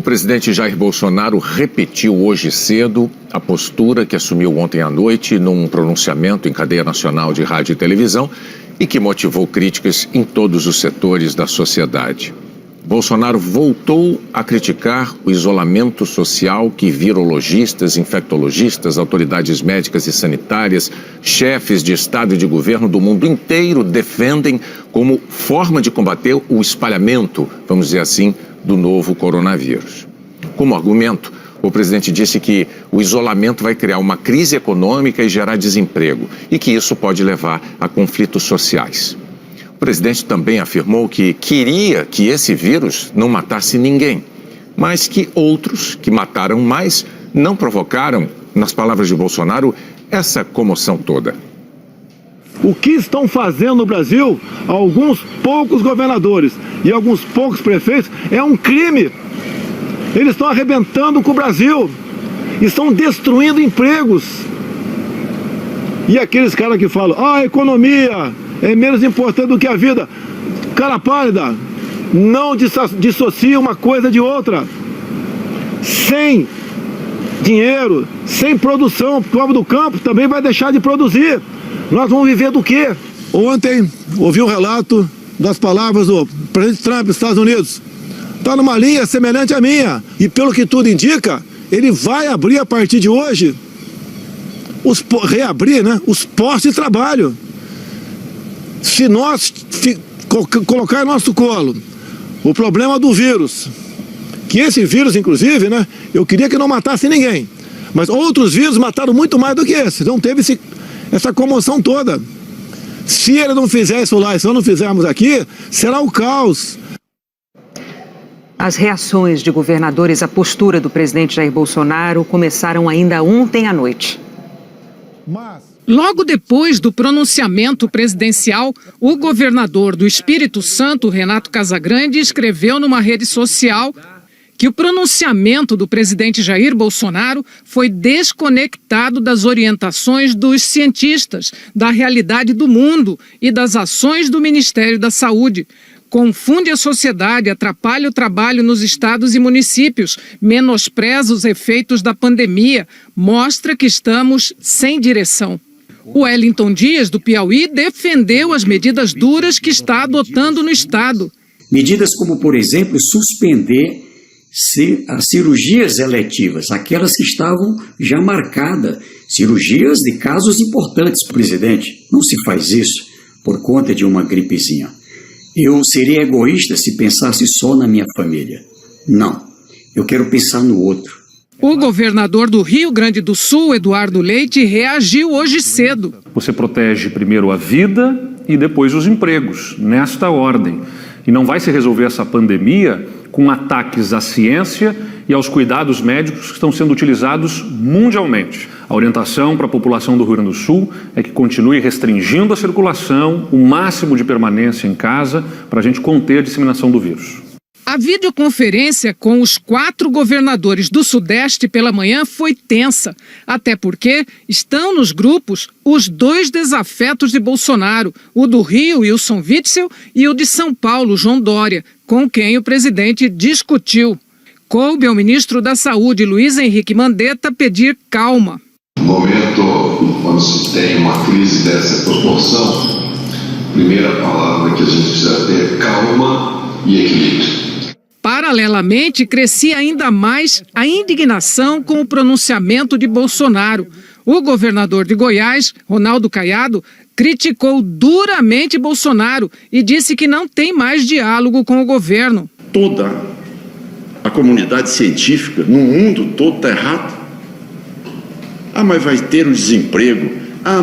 presidente Jair Bolsonaro repetiu hoje cedo a postura que assumiu ontem à noite num pronunciamento em cadeia nacional de rádio e televisão e que motivou críticas em todos os setores da sociedade. Bolsonaro voltou a criticar o isolamento social que virologistas, infectologistas, autoridades médicas e sanitárias, chefes de Estado e de governo do mundo inteiro defendem como forma de combater o espalhamento, vamos dizer assim, do novo coronavírus. Como argumento, o presidente disse que o isolamento vai criar uma crise econômica e gerar desemprego e que isso pode levar a conflitos sociais. O presidente também afirmou que queria que esse vírus não matasse ninguém, mas que outros que mataram mais não provocaram, nas palavras de Bolsonaro, essa comoção toda. O que estão fazendo no Brasil alguns poucos governadores e alguns poucos prefeitos é um crime. Eles estão arrebentando com o Brasil, estão destruindo empregos. E aqueles caras que falam, a economia é menos importante do que a vida. Cara pálida, não dissocia uma coisa de outra. Sem dinheiro, sem produção, porque o homem do campo também vai deixar de produzir. Nós vamos viver do quê? Ontem, ouvi um relato das palavras do presidente Trump dos Estados Unidos. Está numa linha semelhante à minha. E pelo que tudo indica, ele vai abrir a partir de hoje, reabrir, né, os postos de trabalho. Se nós colocar em nosso colo o problema do vírus, que esse vírus, inclusive, né, eu queria que não matasse ninguém, mas outros vírus mataram muito mais do que esse, não teve essa comoção toda. Se ele não fizer isso lá e se nós não fizermos aqui, será o caos. As reações de governadores à postura do presidente Jair Bolsonaro começaram ainda ontem à noite. Logo depois do pronunciamento presidencial, o governador do Espírito Santo, Renato Casagrande, escreveu numa rede social que o pronunciamento do presidente Jair Bolsonaro foi desconectado das orientações dos cientistas, da realidade do mundo e das ações do Ministério da Saúde. Confunde a sociedade, atrapalha o trabalho nos estados e municípios, menospreza os efeitos da pandemia, mostra que estamos sem direção. O Wellington Dias, do Piauí, defendeu as medidas duras que está adotando no estado. Medidas como, por exemplo, suspender as cirurgias eletivas, aquelas que estavam já marcadas, cirurgias de casos importantes. Presidente, não se faz isso por conta de uma gripezinha. Eu seria egoísta se pensasse só na minha família. Não, eu quero pensar no outro. O governador do Rio Grande do Sul, Eduardo Leite, reagiu hoje cedo. Você protege primeiro a vida e depois os empregos, nesta ordem. E não vai se resolver essa pandemia com ataques à ciência e aos cuidados médicos que estão sendo utilizados mundialmente. A orientação para a população do Rio Grande do Sul é que continue restringindo a circulação, o máximo de permanência em casa, para a gente conter a disseminação do vírus. A videoconferência com os 4 governadores do Sudeste pela manhã foi tensa, até porque estão nos grupos os 2 desafetos de Bolsonaro, o do Rio, Wilson Witzel, e o de São Paulo, João Dória, com quem o presidente discutiu. Coube ao ministro da Saúde, Luiz Henrique Mandetta, pedir calma. No momento, quando se tem uma crise dessa proporção, a primeira palavra que a gente precisa ter é calma e equilíbrio. Paralelamente, crescia ainda mais a indignação com o pronunciamento de Bolsonaro. O governador de Goiás, Ronaldo Caiado, criticou duramente Bolsonaro e disse que não tem mais diálogo com o governo. Toda a comunidade científica no mundo todo está errada. Mas vai ter o desemprego.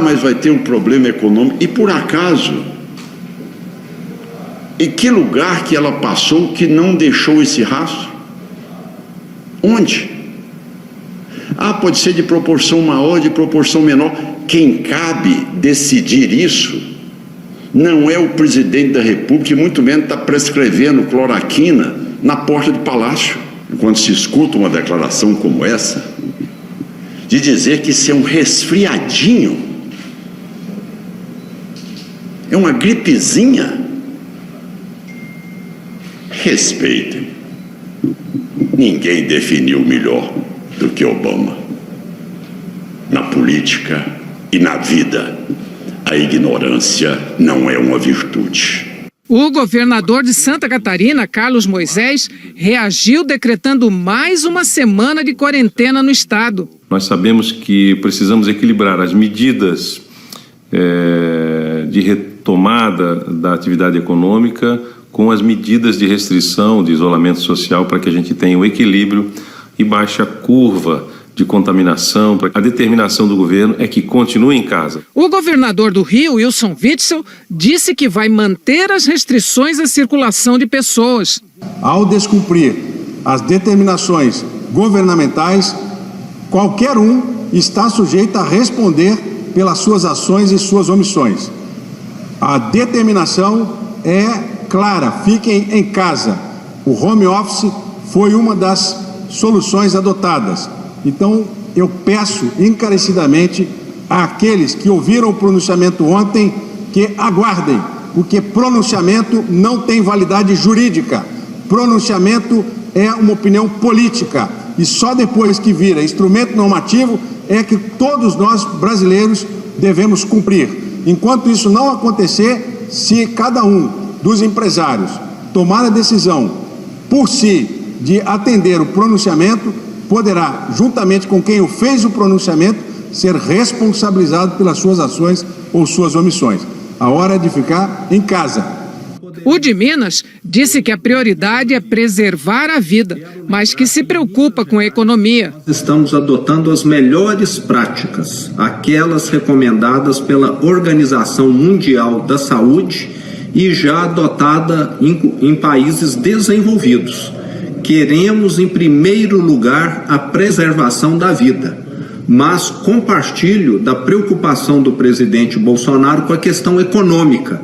Mas vai ter um problema econômico. E por acaso, em que lugar que ela passou que não deixou esse rastro? Onde? Pode ser de proporção maior, de proporção menor. Quem cabe decidir isso não é o presidente da República, e muito menos está prescrevendo cloroquina na porta do palácio. Quando se escuta uma declaração como essa, de dizer que isso é um resfriadinho, é uma gripezinha, respeitem. Ninguém definiu melhor do que Obama. Na política e na vida, a ignorância não é uma virtude. O governador de Santa Catarina, Carlos Moisés, reagiu decretando mais uma semana de quarentena no estado. Nós sabemos que precisamos equilibrar as medidas de retomada da atividade econômica com as medidas de restrição, de isolamento social, para que a gente tenha um equilíbrio e baixe a curva de contaminação. A determinação do governo é que continue em casa. O governador do Rio, Wilson Witzel, disse que vai manter as restrições à circulação de pessoas. Ao descumprir as determinações governamentais, qualquer um está sujeito a responder pelas suas ações e suas omissões. A determinação é clara: fiquem em casa. O home office foi uma das soluções adotadas. Então, eu peço encarecidamente àqueles que ouviram o pronunciamento ontem que aguardem, porque pronunciamento não tem validade jurídica. Pronunciamento é uma opinião política e só depois que vira instrumento normativo é que todos nós brasileiros devemos cumprir. Enquanto isso não acontecer, se cada um dos empresários tomar a decisão por si de atender o pronunciamento, poderá, juntamente com quem o fez o pronunciamento, ser responsabilizado pelas suas ações ou suas omissões. A hora é de ficar em casa. O de Minas disse que a prioridade é preservar a vida, mas que se preocupa com a economia. Estamos adotando as melhores práticas, aquelas recomendadas pela Organização Mundial da Saúde e já adotada em países desenvolvidos. Queremos, em primeiro lugar, a preservação da vida, mas compartilho da preocupação do presidente Bolsonaro com a questão econômica.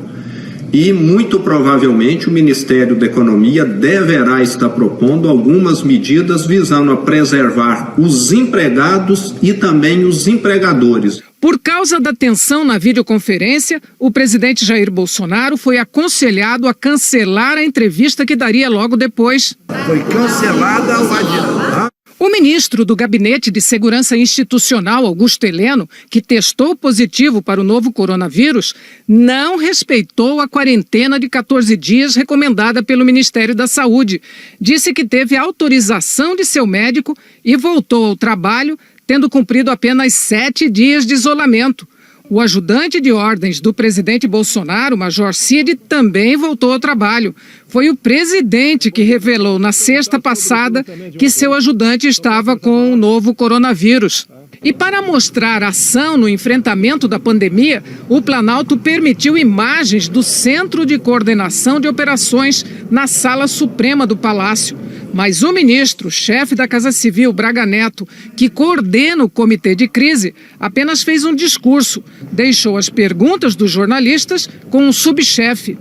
E, muito provavelmente, o Ministério da Economia deverá estar propondo algumas medidas visando a preservar os empregados e também os empregadores. Por causa da tensão na videoconferência, o presidente Jair Bolsonaro foi aconselhado a cancelar a entrevista que daria logo depois. Foi cancelada o adianto. O ministro do Gabinete de Segurança Institucional, Augusto Heleno, que testou positivo para o novo coronavírus, não respeitou a quarentena de 14 dias recomendada pelo Ministério da Saúde. Disse que teve autorização de seu médico e voltou ao trabalho, tendo cumprido apenas 7 dias de isolamento. O ajudante de ordens do presidente Bolsonaro, Major Cid, também voltou ao trabalho. Foi o presidente que revelou na sexta passada que seu ajudante estava com o novo coronavírus. E para mostrar ação no enfrentamento da pandemia, o Planalto permitiu imagens do Centro de Coordenação de Operações na Sala Suprema do Palácio. Mas o ministro, chefe da Casa Civil, Braga Neto, que coordena o comitê de crise, apenas fez um discurso, deixou as perguntas dos jornalistas com um subchefe.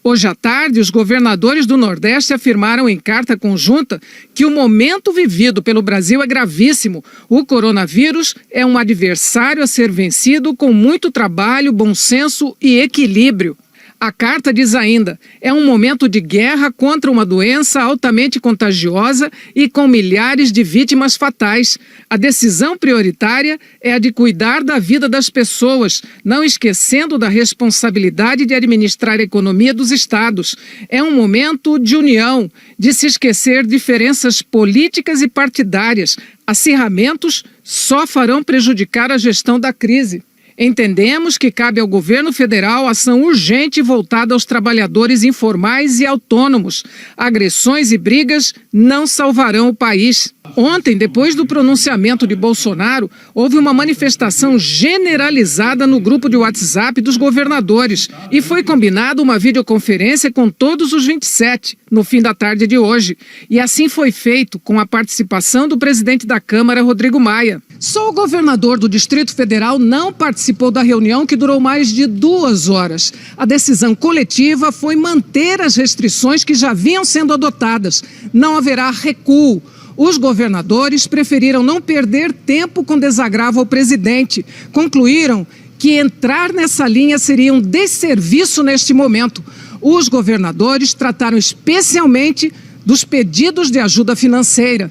Hoje à tarde, os governadores do Nordeste afirmaram em carta conjunta que o momento vivido pelo Brasil é gravíssimo. O coronavírus é um adversário a ser vencido com muito trabalho, bom senso e equilíbrio. A carta diz ainda, é um momento de guerra contra uma doença altamente contagiosa e com milhares de vítimas fatais. A decisão prioritária é a de cuidar da vida das pessoas, não esquecendo da responsabilidade de administrar a economia dos estados. É um momento de união, de se esquecer diferenças políticas e partidárias. Acirramentos só farão prejudicar a gestão da crise. Entendemos que cabe ao governo federal ação urgente voltada aos trabalhadores informais e autônomos. Agressões e brigas não salvarão o país. Ontem, depois do pronunciamento de Bolsonaro, houve uma manifestação generalizada no grupo de WhatsApp dos governadores e foi combinada uma videoconferência com todos os 27 no fim da tarde de hoje. E assim foi feito com a participação do presidente da Câmara, Rodrigo Maia. Só o governador do Distrito Federal não participou da reunião, que durou mais de 2 horas. A decisão coletiva foi manter as restrições que já vinham sendo adotadas. Não haverá recuo. Os governadores preferiram não perder tempo com desagravo ao presidente. Concluíram que entrar nessa linha seria um desserviço neste momento. Os governadores trataram especialmente dos pedidos de ajuda financeira.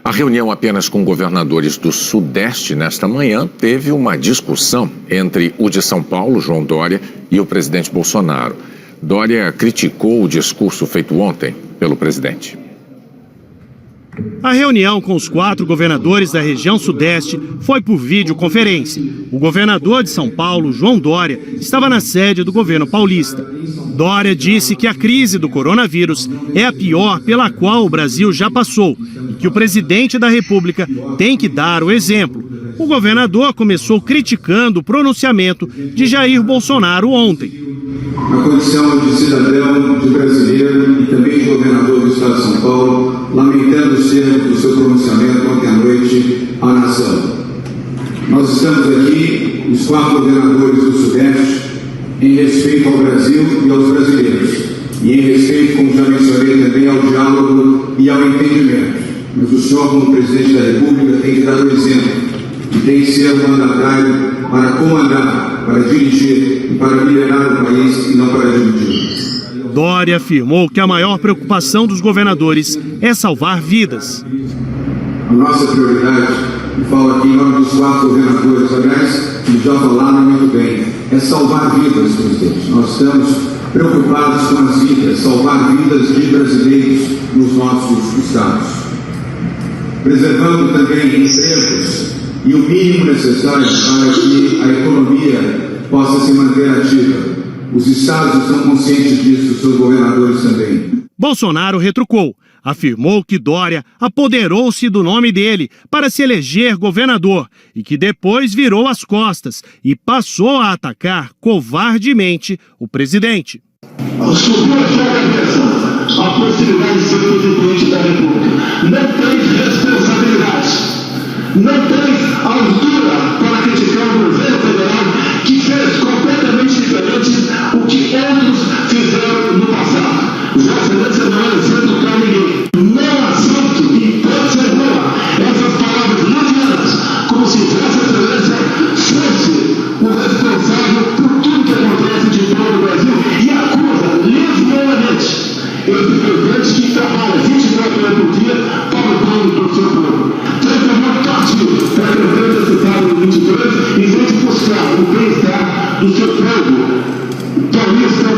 A reunião apenas com governadores do Sudeste nesta manhã teve uma discussão entre o de São Paulo, João Dória, e o presidente Bolsonaro. Dória criticou o discurso feito ontem pelo presidente. A reunião com os 4 governadores da região Sudeste foi por videoconferência. O governador de São Paulo, João Dória, estava na sede do governo paulista. Dória disse que a crise do coronavírus é a pior pela qual o Brasil já passou e que o presidente da República tem que dar o exemplo. O governador começou criticando o pronunciamento de Jair Bolsonaro ontem. Na condição de cidadão, de brasileiro e também de governador do estado de São Paulo, lamentando os termos do seu pronunciamento ontem à noite à nação. Nós estamos aqui, os 4 governadores do Sudeste, em respeito ao Brasil e aos brasileiros, e em respeito, como já mencionei também, ao diálogo e ao entendimento. Mas o senhor, como presidente da República, tem que dar o exemplo, e tem que ser o mandatário para comandar, para dirigir e para liderar o país e não para dividir. Dória afirmou que a maior preocupação dos governadores é salvar vidas. A nossa prioridade, e falo aqui em nome dos 4 governadores, aliás, que já falaram muito bem, é salvar vidas, presidente. Nós estamos preocupados com as vidas, salvar vidas de brasileiros nos nossos estados. Preservando também empregos e o mínimo necessário para que a economia possa se manter ativa. Os estados estão conscientes disso, os seus governadores também. Bolsonaro retrucou, afirmou que Dória apoderou-se do nome dele para se eleger governador e que depois virou as costas e passou a atacar covardemente o presidente. Subiu a sua cabeça a possibilidade de ser presidente da República. Não tem responsabilidade. Não tem altura para criticar o governo federal que fez completamente diferente o que outros fizeram no passado. Vossa Excelência não é exemplo para ninguém. Não aceito e preservar essas palavras levianas, como se Vossa Excelência fosse o responsável por tudo que acontece de bom no Brasil e acusa levianamente esse presidente que trabalha 24 horas por dia para o bem do seu povo. Transformar parte da campanha da cidade de 22 em vez de buscar o bem-estar do seu povo paulista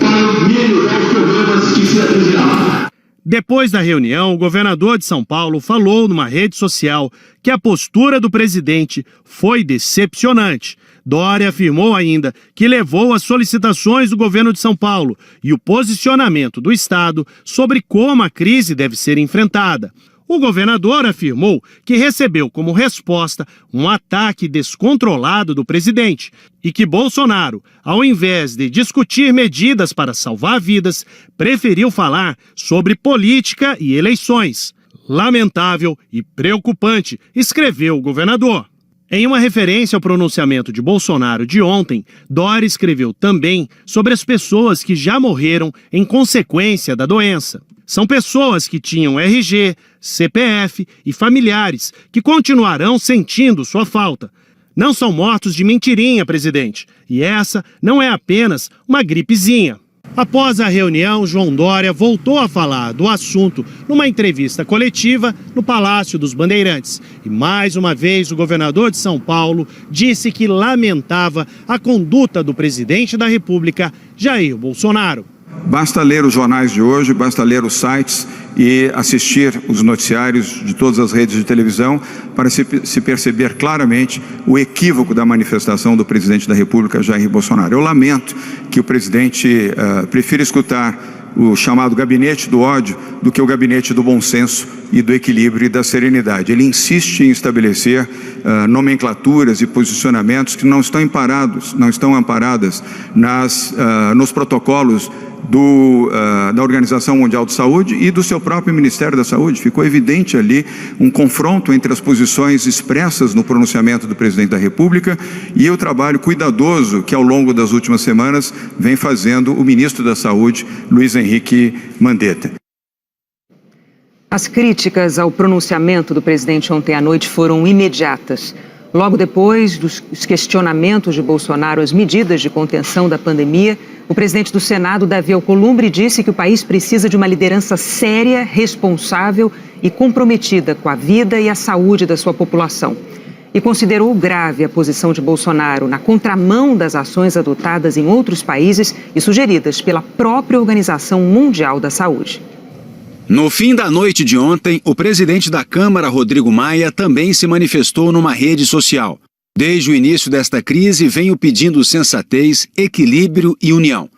para minimizar os problemas que se avizinhavam. Depois da reunião, o governador de São Paulo falou numa rede social que a postura do presidente foi decepcionante. Dória afirmou ainda que levou as solicitações do governo de São Paulo e o posicionamento do estado sobre como a crise deve ser enfrentada. O governador afirmou que recebeu como resposta um ataque descontrolado do presidente e que Bolsonaro, ao invés de discutir medidas para salvar vidas, preferiu falar sobre política e eleições. Lamentável e preocupante, escreveu o governador. Em uma referência ao pronunciamento de Bolsonaro de ontem, Dória escreveu também sobre as pessoas que já morreram em consequência da doença. São pessoas que tinham RG, CPF e familiares que continuarão sentindo sua falta. Não são mortos de mentirinha, presidente. E essa não é apenas uma gripezinha. Após a reunião, João Dória voltou a falar do assunto numa entrevista coletiva no Palácio dos Bandeirantes. E mais uma vez o governador de São Paulo disse que lamentava a conduta do presidente da República, Jair Bolsonaro. Basta ler os jornais de hoje, basta ler os sites e assistir os noticiários de todas as redes de televisão para se perceber claramente o equívoco da manifestação do presidente da República, Jair Bolsonaro. Eu lamento que o presidente prefira escutar o chamado gabinete do ódio do que o gabinete do bom senso e do equilíbrio e da serenidade. Ele insiste em estabelecer nomenclaturas e posicionamentos que não estão amparadas nos protocolos da Organização Mundial de Saúde e do seu próprio Ministério da Saúde. Ficou evidente ali um confronto entre as posições expressas no pronunciamento do presidente da República e o trabalho cuidadoso que ao longo das últimas semanas vem fazendo o ministro da Saúde, Luiz Henrique Mandetta. As críticas ao pronunciamento do presidente ontem à noite foram imediatas. Logo depois dos questionamentos de Bolsonaro às medidas de contenção da pandemia, o presidente do Senado, Davi Alcolumbre, disse que o país precisa de uma liderança séria, responsável e comprometida com a vida e a saúde da sua população. E considerou grave a posição de Bolsonaro na contramão das ações adotadas em outros países e sugeridas pela própria Organização Mundial da Saúde. No fim da noite de ontem, o presidente da Câmara, Rodrigo Maia, também se manifestou numa rede social. Desde o início desta crise, venho pedindo sensatez, equilíbrio e união.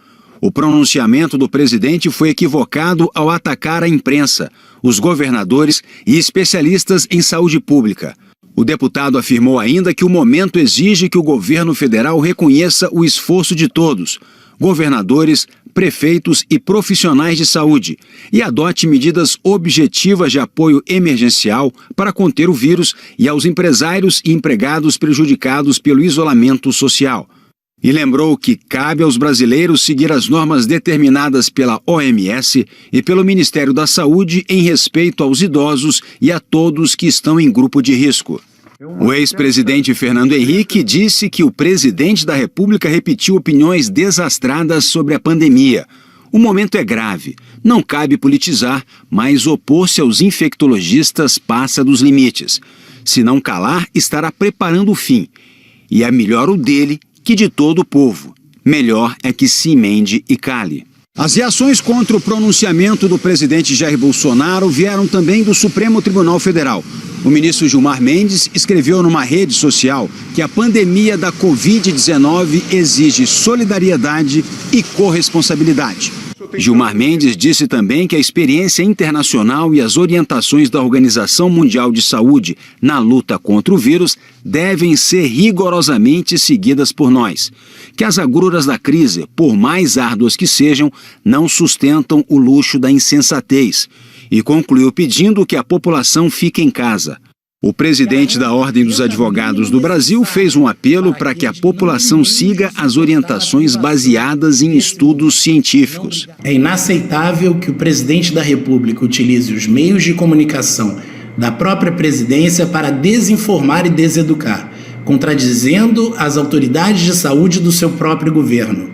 O pronunciamento do presidente foi equivocado ao atacar a imprensa, os governadores e especialistas em saúde pública. O deputado afirmou ainda que o momento exige que o governo federal reconheça o esforço de todos, governadores, prefeitos e profissionais de saúde, e adote medidas objetivas de apoio emergencial para conter o vírus e aos empresários e empregados prejudicados pelo isolamento social. E lembrou que cabe aos brasileiros seguir as normas determinadas pela OMS e pelo Ministério da Saúde em respeito aos idosos e a todos que estão em grupo de risco. O ex-presidente Fernando Henrique disse que o presidente da República repetiu opiniões desastradas sobre a pandemia. O momento é grave. Não cabe politizar, mas opor-se aos infectologistas passa dos limites. Se não calar, estará preparando o fim. E é melhor o dele que de todo o povo. Melhor é que se emende e cale. As reações contra o pronunciamento do presidente Jair Bolsonaro vieram também do Supremo Tribunal Federal. O ministro Gilmar Mendes escreveu numa rede social que a pandemia da Covid-19 exige solidariedade e corresponsabilidade. Gilmar Mendes disse também que a experiência internacional e as orientações da Organização Mundial de Saúde na luta contra o vírus devem ser rigorosamente seguidas por nós. Que as agruras da crise, por mais árduas que sejam, não sustentam o luxo da insensatez. E concluiu pedindo que a população fique em casa. O presidente da Ordem dos Advogados do Brasil fez um apelo para que a população siga as orientações baseadas em estudos científicos. É inaceitável que o presidente da República utilize os meios de comunicação da própria presidência para desinformar e deseducar, contradizendo as autoridades de saúde do seu próprio governo.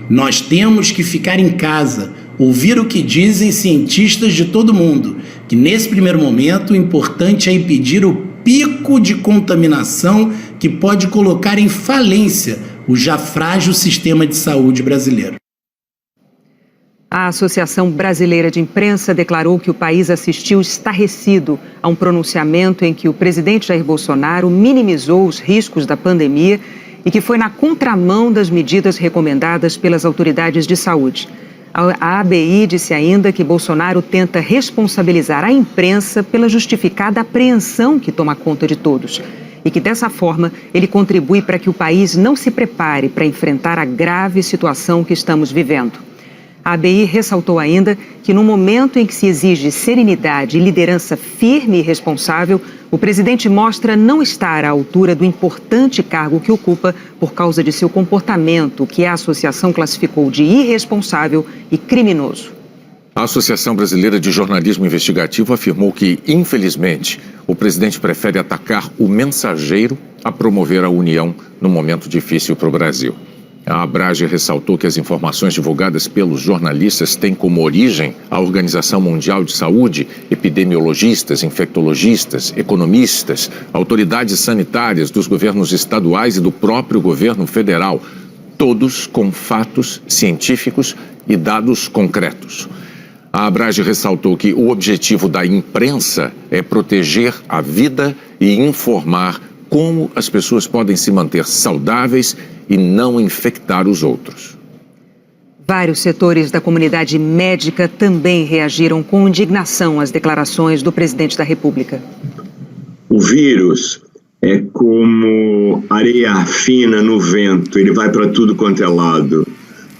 Nós temos que ficar em casa, ouvir o que dizem cientistas de todo mundo, que nesse primeiro momento o importante é impedir o pico de contaminação que pode colocar em falência o já frágil sistema de saúde brasileiro. A Associação Brasileira de Imprensa declarou que o país assistiu estarrecido a um pronunciamento em que o presidente Jair Bolsonaro minimizou os riscos da pandemia e que foi na contramão das medidas recomendadas pelas autoridades de saúde. A ABI disse ainda que Bolsonaro tenta responsabilizar a imprensa pela justificada apreensão que toma conta de todos e que, dessa forma, ele contribui para que o país não se prepare para enfrentar a grave situação que estamos vivendo. A ABI ressaltou ainda que, no momento em que se exige serenidade e liderança firme e responsável, o presidente mostra não estar à altura do importante cargo que ocupa por causa de seu comportamento, que a associação classificou de irresponsável e criminoso. A Associação Brasileira de Jornalismo Investigativo afirmou que, infelizmente, o presidente prefere atacar o mensageiro a promover a união num momento difícil para o Brasil. A Abrage ressaltou que as informações divulgadas pelos jornalistas têm como origem a Organização Mundial de Saúde, epidemiologistas, infectologistas, economistas, autoridades sanitárias dos governos estaduais e do próprio governo federal, todos com fatos científicos e dados concretos. A Abrage ressaltou que o objetivo da imprensa é proteger a vida e informar como as pessoas podem se manter saudáveis e não infectar os outros. Vários setores da comunidade médica também reagiram com indignação às declarações do presidente da República. O vírus é como areia fina no vento, ele vai para tudo quanto é lado.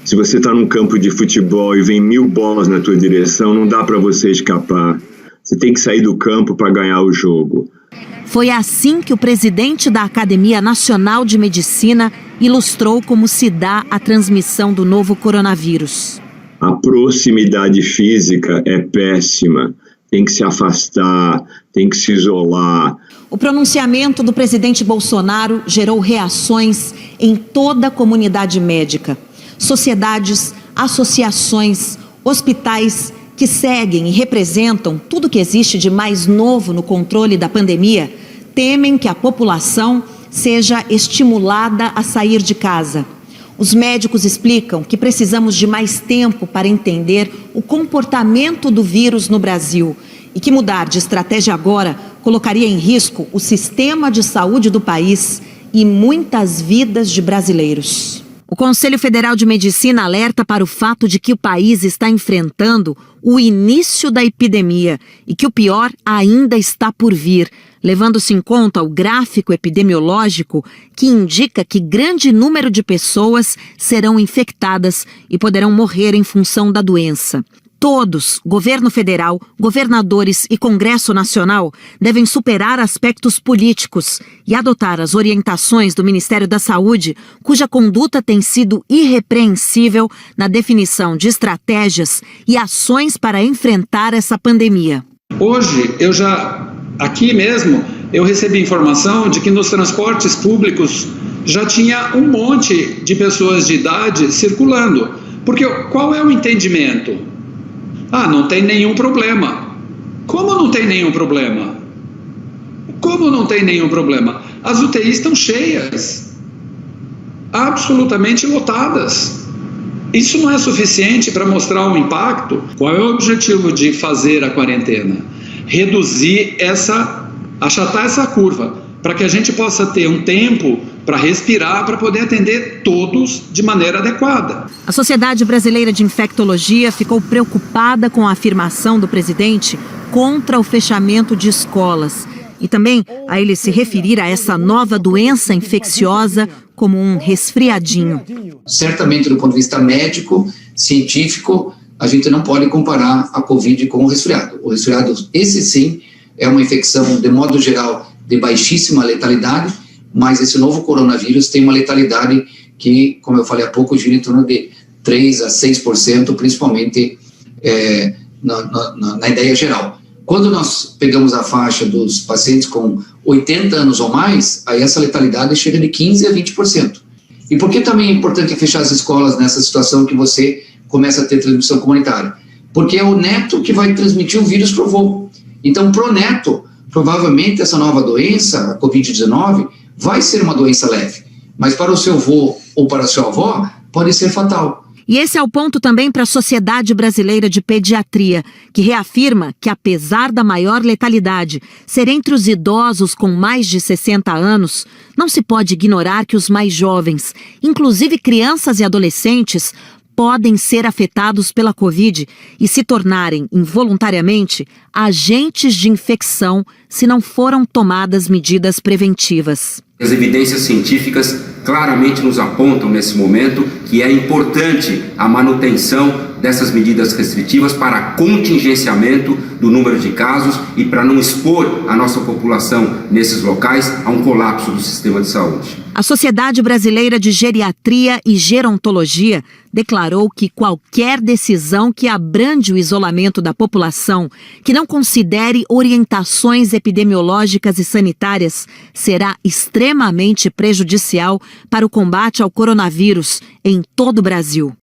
Se você está num campo de futebol e vem 1000 bolas na tua direção, não dá para você escapar. Você tem que sair do campo para ganhar o jogo. Foi assim que o presidente da Academia Nacional de Medicina ilustrou como se dá a transmissão do novo coronavírus. A proximidade física é péssima. tem que se afastar, tem que se isolar. O pronunciamento do presidente Bolsonaro gerou reações em toda a comunidade médica. Sociedades, associações, hospitais que seguem e representam tudo que existe de mais novo no controle da pandemia, temem que a população seja estimulada a sair de casa. Os médicos explicam que precisamos de mais tempo para entender o comportamento do vírus no Brasil e que mudar de estratégia agora colocaria em risco o sistema de saúde do país e muitas vidas de brasileiros. O Conselho Federal de Medicina alerta para o fato de que o país está enfrentando o início da epidemia e que o pior ainda está por vir, levando-se em conta o gráfico epidemiológico que indica que grande número de pessoas serão infectadas e poderão morrer em função da doença. Todos, governo federal, governadores e Congresso Nacional, devem superar aspectos políticos e adotar as orientações do Ministério da Saúde, cuja conduta tem sido irrepreensível na definição de estratégias e ações para enfrentar essa pandemia. Hoje, aqui mesmo, eu recebi informação de que nos transportes públicos já tinha um monte de pessoas de idade circulando. Porque qual é o entendimento? Não tem nenhum problema. Como não tem nenhum problema? Como não tem nenhum problema? As UTIs estão cheias, absolutamente lotadas. Isso não é suficiente para mostrar o impacto? Qual é o objetivo de fazer a quarentena? Reduzir achatar essa curva, para que a gente possa ter um tempo para respirar, para poder atender todos de maneira adequada. A Sociedade Brasileira de Infectologia ficou preocupada com a afirmação do presidente contra o fechamento de escolas e também a ele se referir a essa nova doença infecciosa como um resfriadinho. Certamente, do ponto de vista médico, científico, a gente não pode comparar a Covid com o resfriado. O resfriado, esse sim, é uma infecção, de modo geral, de baixíssima letalidade, mas esse novo coronavírus tem uma letalidade que, como eu falei há pouco, gira em torno de 3% a 6%, principalmente na ideia geral. Quando nós pegamos a faixa dos pacientes com 80 anos ou mais, aí essa letalidade chega de 15% a 20%. E por que também é importante fechar as escolas nessa situação que você começa a ter transmissão comunitária? Porque é o neto que vai transmitir o vírus para o avô. Então, para o neto, provavelmente essa nova doença, a Covid-19, vai ser uma doença leve, mas para o seu avô ou para a sua avó, pode ser fatal. E esse é o ponto também para a Sociedade Brasileira de Pediatria, que reafirma que, apesar da maior letalidade ser entre os idosos com mais de 60 anos, não se pode ignorar que os mais jovens, inclusive crianças e adolescentes, podem ser afetados pela Covid e se tornarem, involuntariamente, agentes de infecção se não foram tomadas medidas preventivas. As evidências científicas claramente nos apontam nesse momento que é importante a manutenção dessas medidas restritivas para contingenciamento do número de casos e para não expor a nossa população nesses locais a um colapso do sistema de saúde. A Sociedade Brasileira de Geriatria e Gerontologia declarou que qualquer decisão que abrange o isolamento da população, que não considere orientações epidemiológicas e sanitárias, será extremamente prejudicial para o combate ao coronavírus em todo o Brasil.